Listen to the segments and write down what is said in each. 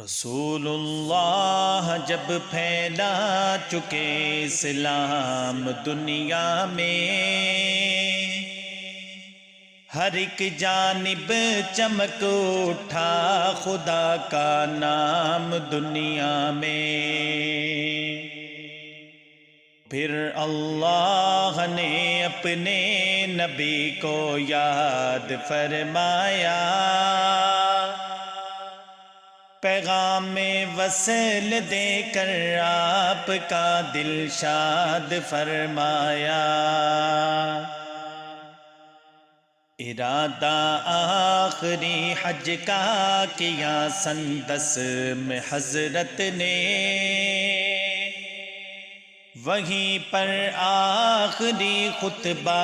رسول اللہ جب پھیلا چکے اسلام دنیا میں، ہر ایک جانب چمک اٹھا خدا کا نام دنیا میں۔ پھر اللہ نے اپنے نبی کو یاد فرمایا، پیغام وصل دے کر آپ کا دل شاد فرمایا۔ ارادہ آخری حج کا کیا سن 10 میں حضرت نے، وہیں پر آخری خطبہ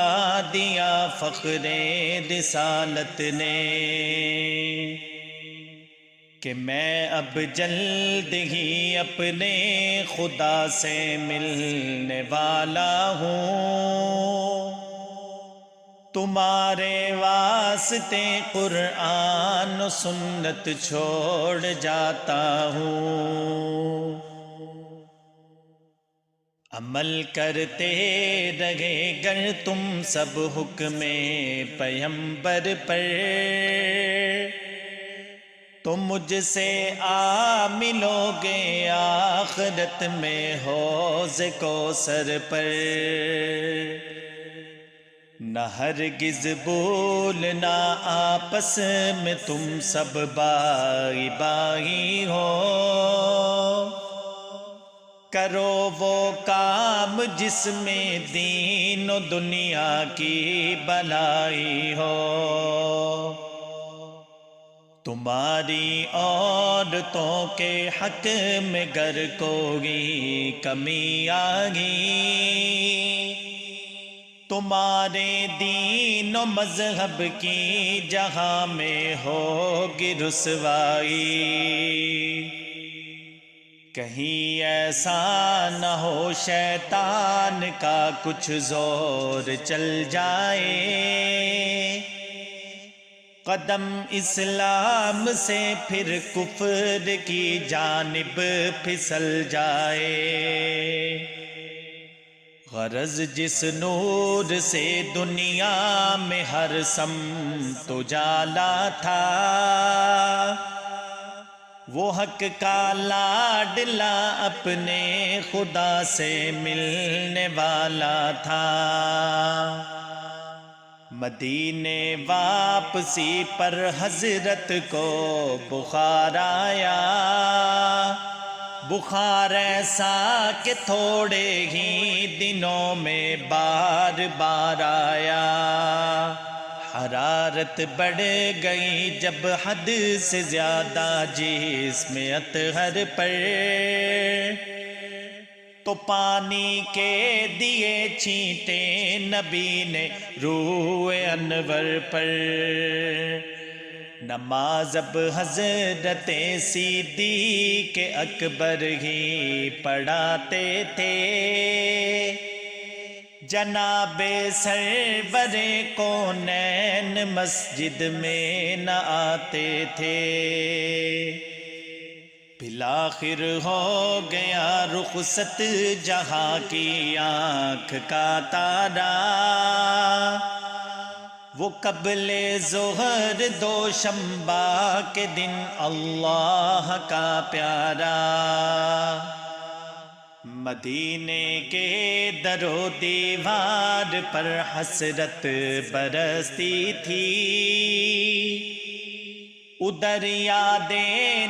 دیا فخر رسالت نے، کہ میں اب جلد ہی اپنے خدا سے ملنے والا ہوں، تمہارے واسطے قرآن و سنت چھوڑ جاتا ہوں، عمل کرتے رہے گر تم سب حکم پیغمبر پر، تو مجھ سے آ ملو گے آخرت میں حوض کوثر پر۔ نہ ہرگز بھولنا آپس میں تم سب بھائی بھائی ہو، کرو وہ کام جس میں دین و دنیا کی بھلائی ہو، تمہاری عورتوں کے حق میں گر کوئی کمی آگی، تمہارے دین و مذہب کی جہاں میں ہوگی رسوائی، کہیں ایسا نہ ہو شیطان کا کچھ زور چل جائے، قدم اسلام سے پھر کفر کی جانب پھسل جائے۔ غرض جس نور سے دنیا میں ہر سمت اجالا تھا، وہ حق کا لاڈلا اپنے خدا سے ملنے والا تھا۔ مدینے واپسی پر حضرت کو بخار آیا، بخار ایسا کہ تھوڑے ہی دنوں میں بار بار آیا، حرارت بڑھ گئی جب حد سے زیادہ جسم اطہر پر، تو پانی کے دیے چھینٹے نبی نے روح انور پر۔ نماز اب حضرت صدیق اکبر ہی پڑھاتے تھے، جناب سرور کونین مسجد میں نہ آتے تھے۔ بالآخر ہو گیا رخصت جہاں کی آنکھ کا تارا، وہ قبل ظہر دوشنبہ کے دن اللہ کا پیارا، مدینے کے در و دیوار پر حسرت برستی تھی، ادھر یاد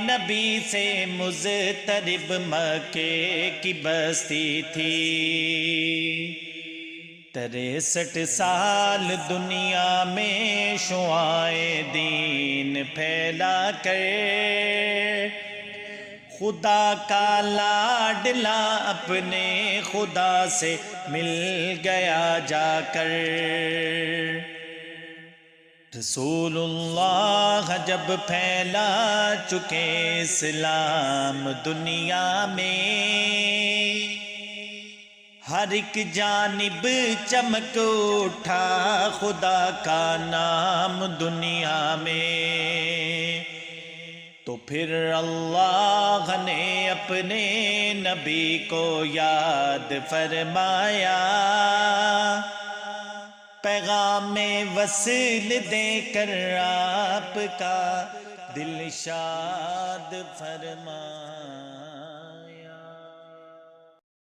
نبی سے مضطرب مکے کی بستی تھی۔ 63 سال دنیا میں شعاعیں دین پھیلا کر، خدا کا لاڈلا اپنے خدا سے مل گیا جا کر۔ رسول اللہ جب پھیلا چکے اسلام دنیا میں، ہر ایک جانب چمک اٹھا خدا کا نام دنیا میں، تو پھر اللہ نے اپنے نبی کو یاد فرمایا، پیغام وصل دے کر آپ کا دل شاد فرمایا۔